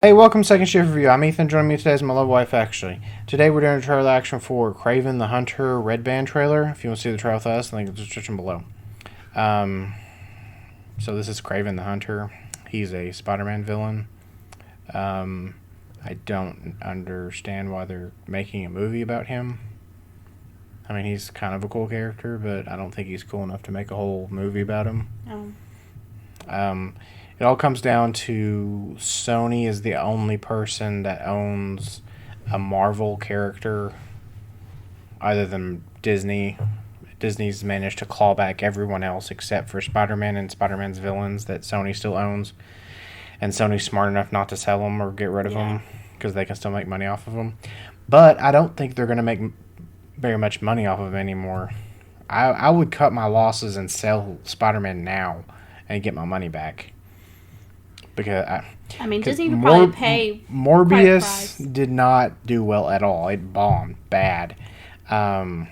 Hey, welcome to Second Shift Review. I'm Ethan. Joining me today is my lovely wife, Ashley. Today we're doing a trailer action for Kraven the Hunter Red Band trailer. If you want to see the trailer with us, link in the description below. So this is Kraven the Hunter. He's a Spider-Man villain. I don't understand why they're making a movie about him. I mean, he's kind of a cool character, but I don't think he's cool enough to make a whole movie about him. It all comes down to Sony is the only person that owns a Marvel character other than Disney. Disney's managed to claw back everyone else except for Spider-Man and Spider-Man's villains that Sony still owns. And Sony's smart enough not to sell them or get rid of them because they can still make money off of them. But I don't think they're going to make very much money off of them anymore. I would cut my losses and sell Spider-Man now and get my money back. Because Disney would probably pay. Morbius did not do well at all. It bombed bad. Venom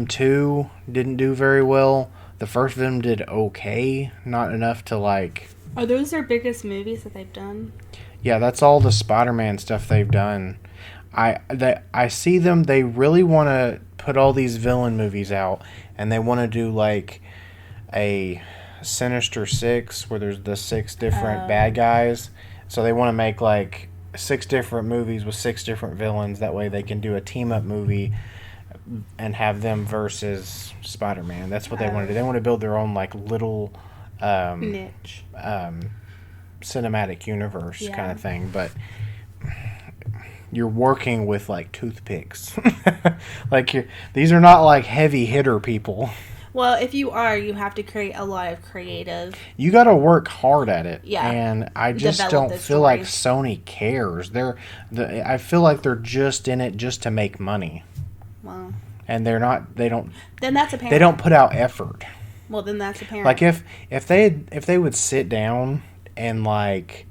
2 didn't do very well. The first Venom did okay, not enough to like. Are those their biggest movies that they've done? Yeah, that's all the Spider-Man stuff they've done. I see them. They really want to put all these villain movies out, and they want to do like a Sinister Six where there's the 6 different bad guys. So they want to make like 6 different movies with 6 different villains. That way they can do a team up movie and have them versus Spider-Man. That's what they want to do. They want to build their own like little niche cinematic universe kind of thing. But you're working with like toothpicks. These are not like heavy hitter people. Well, if you are, you have to create a lot of creative. You got to work hard at it. Yeah. And I just don't feel like Sony cares. I feel like they're just in it just to make money. Well. And they're not. They don't. Then that's apparent. They don't put out effort. Well, then that's apparent. Like if they would sit down and like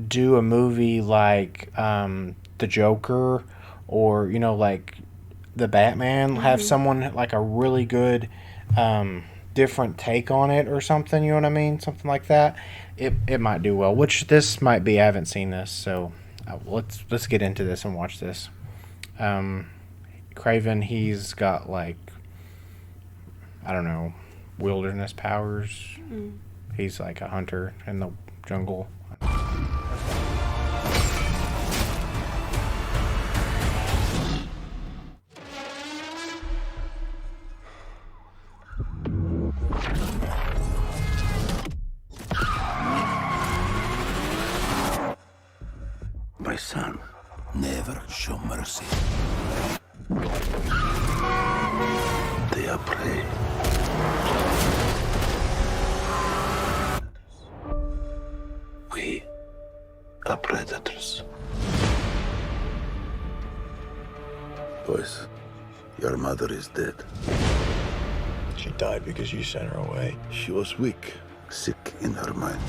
do a movie like The Joker or like the Batman, have someone like a really good different take on it or something, you know what I mean? Something like that. It might do well, which this might be. I haven't seen this, so let's get into this and watch this. Kraven, he's got like, I don't know, wilderness powers. He's like a hunter in the jungle. My son, never show mercy. They are prey. We are predators. Boys, your mother is dead. She died because you sent her away. She was weak, sick in her mind.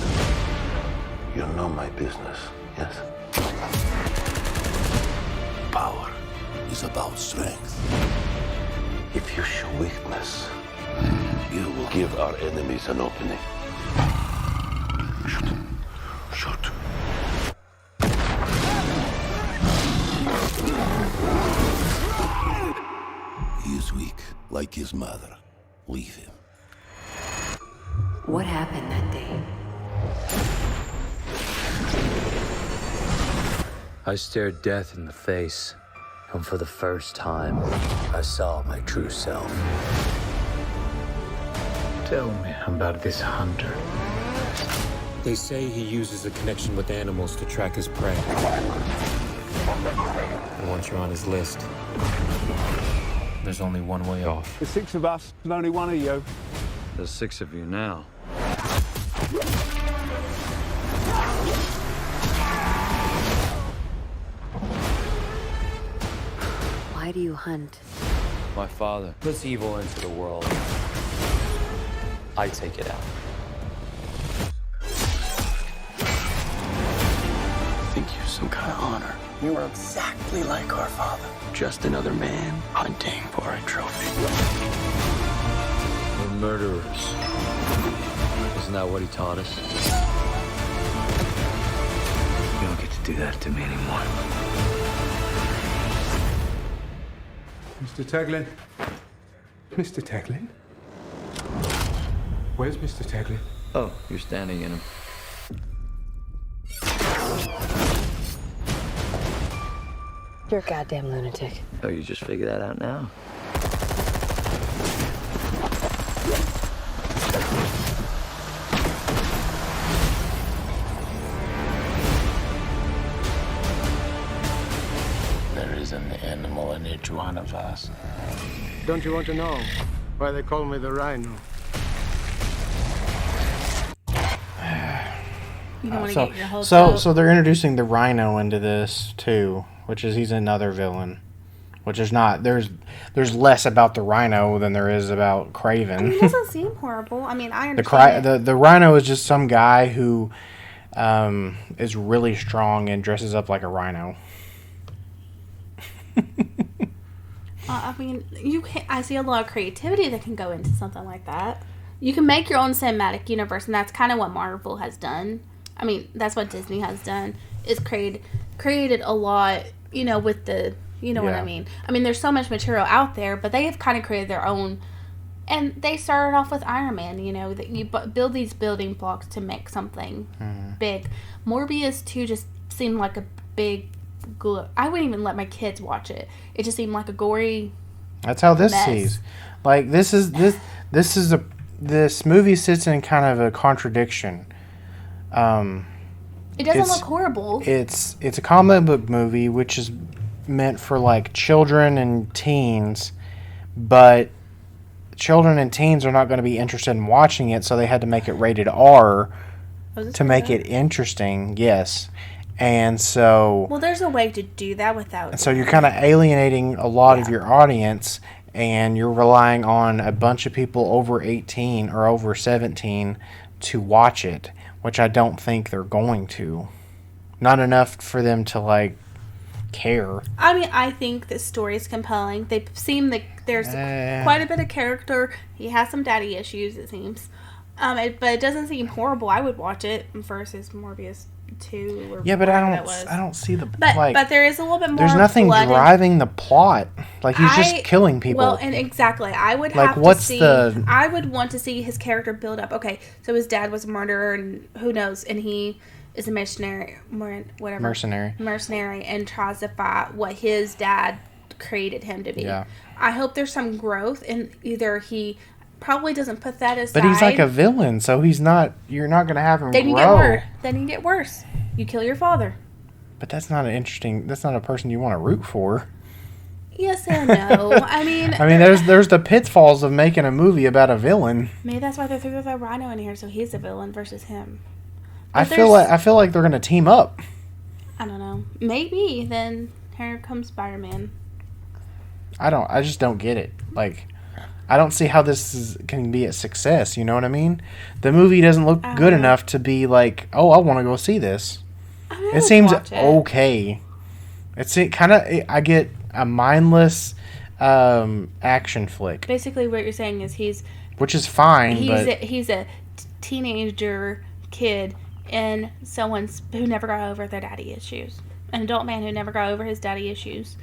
You know my business, yes? Power is about strength. If you show weakness, you will give our enemies an opening. Shoot. Shoot. He is weak, like his mother. Leave him. What happened that day? I stared death in the face, and for the first time, I saw my true self. Tell me about this hunter. They say he uses a connection with animals to track his prey. And once you're on his list, there's only one way off. There's 6 of us and only one of you. There's 6 of you now. Why do you hunt? My father puts evil into the world. I take it out. I think you're some kind of honor. You are exactly like our father. Just another man hunting for a trophy. We're murderers. Isn't that what he taught us? You don't get to do that to me anymore. Mr. Taglin? Mr. Taglin? Where's Mr. Taglin? Oh, you're standing in him. You're a goddamn lunatic. Oh, you just figured that out now? There is an animal in each one of us. Don't you want to know why they call me the Rhino? You don't want to get your whole So they're introducing the Rhino into this too, which is he's another villain. Which is not there's less about the Rhino than there is about Kraven. I mean, it doesn't seem horrible. I mean, I understand. The Rhino is just some guy who is really strong and dresses up like a rhino. I mean, I see a lot of creativity that can go into something like that. You can make your own cinematic universe, and that's kind of what Marvel has done. I mean, that's what Disney has done. Is created a lot, with the, what I mean. I mean, there's so much material out there, but they have kind of created their own. And they started off with Iron Man, that you build these building blocks to make something big. Morbius 2 just seemed like a big. I wouldn't even let my kids watch it. It just seemed like a gory. That's how this mess. sees. Like this movie sits in kind of a contradiction. It doesn't look horrible. It's a comic book movie which is meant for like children and teens, but children and teens are not going to be interested in watching it, so they had to make it rated R to make it interesting. Yes. And so... Well, there's a way to do that without... So you're kind of alienating a lot of your audience, and you're relying on a bunch of people over 18 or over 17 to watch it, which I don't think they're going to. Not enough for them to, like, care. I mean, I think the story is compelling. They seem like there's quite a bit of character. He has some daddy issues, it seems. But it doesn't seem horrible. I would watch it versus Morbius 2 or yeah, but I don't see the but there is a little bit more. There's nothing driving the plot. Like he's just killing people. Well, and exactly, I would like have what's to see. the? I would want to see his character build up. Okay, so his dad was a murderer, and who knows? And he is a mercenary, and tries to fight what his dad created him to be. Yeah. I hope there's some growth, and either he probably doesn't put that aside. But he's like a villain, so he's not. You're not going to have him then you grow. get worse. Then you get worse. You kill your father. But that's not That's not a person you want to root for. Yes and no. I mean, there's the pitfalls of making a movie about a villain. Maybe that's why they threw the Rhino in here, so he's a villain versus him. I feel like they're going to team up. I don't know. Maybe then here comes Spider-Man. I just don't get it. Like, I don't see how this can be a success. You know what I mean? The movie doesn't look good enough to be like, oh, I want to go see this. It seems okay. I get a mindless action flick. Basically, what you're saying is which is fine. He's a teenager kid and who never got over their daddy issues. An adult man who never got over his daddy issues.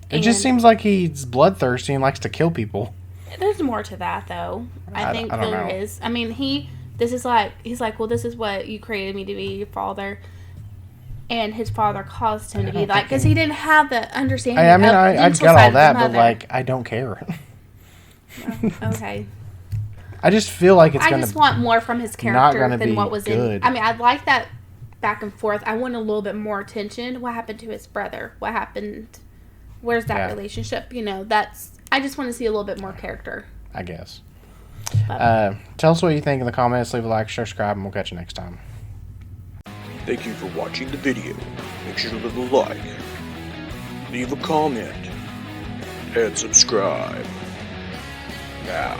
It just seems like he's bloodthirsty and likes to kill people. There's more to that, though. I think there is. I mean, he's like, well, this is what you created me to be, your father. And his father caused him to be like, because he didn't have the understanding. I got all that, but like, I don't care. Okay. I just feel like I just want more from his character than what was good. in. I mean, I like that back and forth. I want a little bit more attention. What happened to his brother? What happened? Where's that relationship? I just want to see a little bit more character. I guess. Tell us what you think in the comments. Leave a like, share, subscribe, and we'll catch you next time. Thank you for watching the video. Make sure to leave a like, leave a comment, and subscribe. Now.